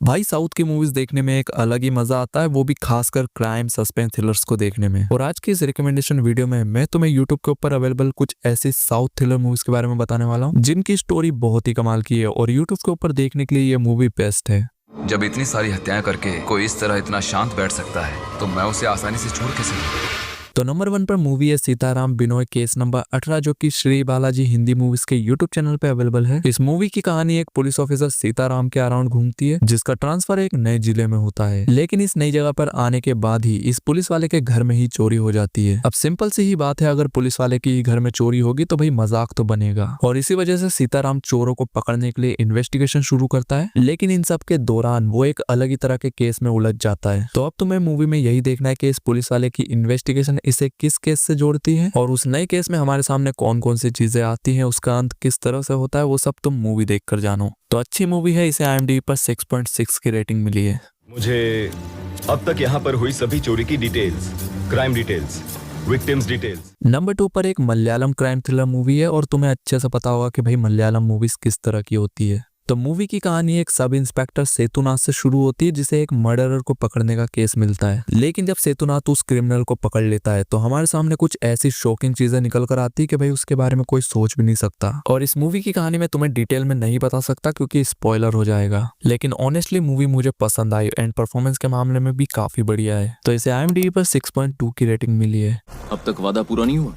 भाई साउथ की मूवीज देखने में एक अलग ही मजा आता है, वो भी खासकर क्राइम सस्पेंस थ्रिलर्स को देखने में। और आज की इस रिकमेंडेशन वीडियो में मैं तुम्हें यूट्यूब के ऊपर अवेलेबल कुछ ऐसी साउथ थ्रिलर मूवीज के बारे में बताने वाला हूँ जिनकी स्टोरी बहुत ही कमाल की है और यूट्यूब के ऊपर देखने के लिए ये मूवी बेस्ट है। जब इतनी सारी हत्याएं करके कोई इस तरह इतना शांत बैठ सकता है तो मैं उसे आसानी से छोड़ कैसे दूं? तो नंबर 1 पर मूवी है सीताराम बिनोय केस नंबर 18, जो कि श्री बालाजी हिंदी मूवीज के यूट्यूब चैनल पे अवेलेबल है। इस मूवी की कहानी एक पुलिस ऑफिसर सीताराम के अराउंड घूमती है, जिसका ट्रांसफर एक नए जिले में होता है। लेकिन इस नई जगह पर आने के बाद ही इस पुलिस वाले के घर में ही चोरी हो जाती है। अब सिंपल सी ही बात है, अगर पुलिस वाले की घर में चोरी होगी तो भाई मजाक तो बनेगा। और इसी वजह से सीताराम चोरों को पकड़ने के लिए इन्वेस्टिगेशन शुरू करता है, लेकिन इन सब के दौरान वो एक अलग ही तरह के केस में उलझ जाता है। तो अब तुम्हें मूवी में यही देखना है कि इस पुलिस वाले की इन्वेस्टिगेशन इसे किस केस से जोड़ती है और उस नए केस में हमारे सामने कौन कौन सी चीजें आती हैं, उसका अंत किस तरह से होता है, वो सब तुम मूवी देखकर जानो। तो अच्छी मूवी है, इसे IMDb पर 6.6 की रेटिंग मिली है। मुझे अब तक यहाँ पर हुई सभी चोरी की details, crime details, victims details. Number 2 पर एक मलयालम क्राइम थ्रिलर मूवी है और तुम्हें अच्छे से पता होगा कि भाई मलयालम मूवीज किस तरह की होती है। तो मूवी की कहानी एक सब इंस्पेक्टर सेतुनाथ से शुरू होती है, जिसे एक मर्डरर को पकड़ने का केस मिलता है। लेकिन जब सेतुनाथ उस क्रिमिनल को पकड़ लेता है तो हमारे सामने कुछ ऐसी शॉकिंग चीजें निकल कर आती है कि भाई उसके बारे में कोई सोच भी नहीं सकता। और इस मूवी की कहानी में तुम्हें डिटेल में नहीं बता सकता क्योंकि स्पॉइलर हो जाएगा। लेकिन ऑनेस्टली मूवी मुझे पसंद आई एंड परफॉर्मेंस के मामले में भी काफी बढ़िया है। तो इसे IMDb पर 6.2 की रेटिंग मिली है। अब तक वादा पूरा नहीं हुआ।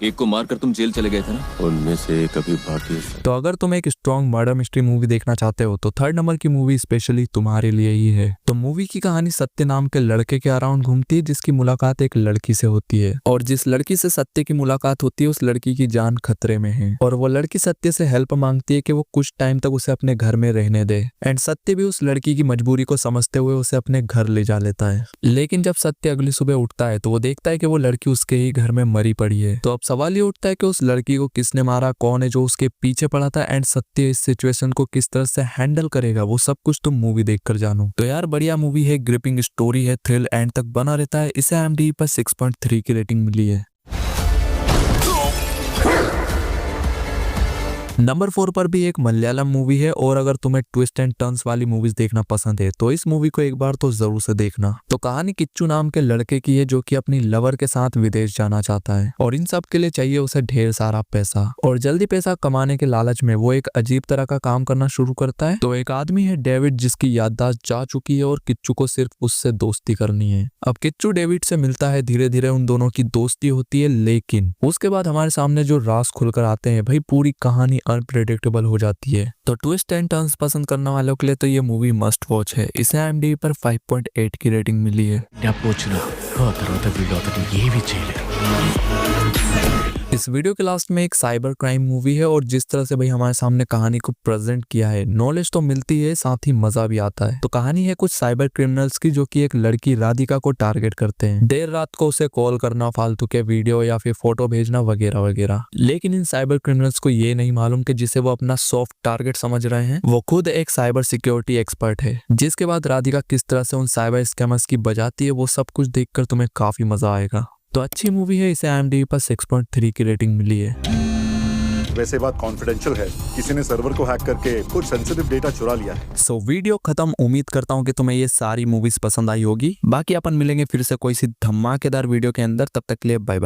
एक को मारकर तुम जेल चले गए थे ना। उनमें से कभी बाकी। तो अगर तुम एक स्ट्रॉन्ग मर्डर मिस्ट्री मूवी देखना चाहते हो तो 3rd नंबर की मूवी स्पेशली तुम्हारे लिए ही है। तो मूवी की कहानी सत्य नाम के लड़के के अराउंड घूमती है, जिसकी मुलाकात एक लड़की से होती है। और जिस लड़की से सत्य की मुलाकात होती है उस लड़की की जान खतरे में है और वो लड़की सत्य से हेल्प मांगती है कि वो कुछ टाइम तक उसे अपने घर में रहने दे। एंड सत्य भी उस लड़की की मजबूरी को समझते हुए उसे अपने घर ले जा लेता है। लेकिन जब सत्य अगली सुबह उठता है तो वो देखता है कि वो लड़की उसके ही घर में मरी पड़ी है। तो अब सवाल ये उठता है कि उस लड़की को किसने मारा, कौन है जो उसके पीछे पड़ा था, एंड सत्य इस सिचुएशन को किस तरह से हैंडल करेगा, वो सब कुछ तुम मूवी देखकर जानो। तो यार बढ़िया मूवी है, ग्रिपिंग स्टोरी है, थ्रिल एंड तक बना रहता है। इसे IMDb पर 6.3 की रेटिंग मिली है। नंबर 4 पर भी एक मलयालम मूवी है और अगर तुम्हें ट्विस्ट एंड टर्न्स वाली मूवीज देखना पसंद है तो इस मूवी को एक बार तो जरूर से देखना। तो कहानी किच्चू नाम के लड़के की है जो कि अपनी लवर के साथ विदेश जाना चाहता है और इन सब के लिए चाहिए उसे ढेर सारा पैसा। और जल्दी पैसा कमाने के लालच में वो एक अजीब तरह का काम करना शुरू करता है। तो एक आदमी है डेविड, जिसकी याददाश्त जा चुकी है और किच्चू को सिर्फ उससे दोस्ती करनी है। अब किच्चू डेविड से मिलता है, धीरे धीरे उन दोनों की दोस्ती होती है, लेकिन उसके बाद हमारे सामने जो राज खुलकर आते हैं भाई पूरी कहानी अनप्रेडिक्टेबल हो जाती है। तो ट्विस्ट एंड टर्न्स पसंद करने वालों के लिए तो ये मूवी मस्ट वॉच है। इसे IMDb पर 5.8 की रेटिंग मिली है। इस वीडियो के लास्ट में एक साइबर क्राइम मूवी है और जिस तरह से भाई हमारे सामने कहानी को प्रेजेंट किया है, नॉलेज तो मिलती है, साथ ही मजा भी आता है। तो कहानी है कुछ साइबर क्रिमिनल्स की जो कि एक लड़की राधिका को टारगेट करते हैं। देर रात को उसे कॉल करना, फालतू के वीडियो या फिर फोटो भेजना वगैरह वगैरह। लेकिन इन साइबर क्रिमिनल्स को ये नहीं मालूम कि जिसे वो अपना सॉफ्ट टारगेट समझ रहे हैं वो खुद एक साइबर सिक्योरिटी एक्सपर्ट है। जिसके बाद राधिका किस तरह से उन साइबर स्कैमर्स की बजाती है वो सब कुछ देखकर तुम्हें काफी मजा आएगा। तो अच्छी मूवी है, इसे IMDb पर 6.3 की रेटिंग मिली है। वैसे बात कॉन्फिडेंशियल है, किसी ने सर्वर को हैक करके कुछ सेंसिटिव डेटा चुरा लिया है। सो वीडियो खत्म। उम्मीद करता हूँ कि तुम्हें ये सारी मूवीज पसंद आई होगी। बाकी अपन मिलेंगे फिर से कोई सी धमाकेदार वीडियो के अंदर, तब तक के लिए बाय बाय।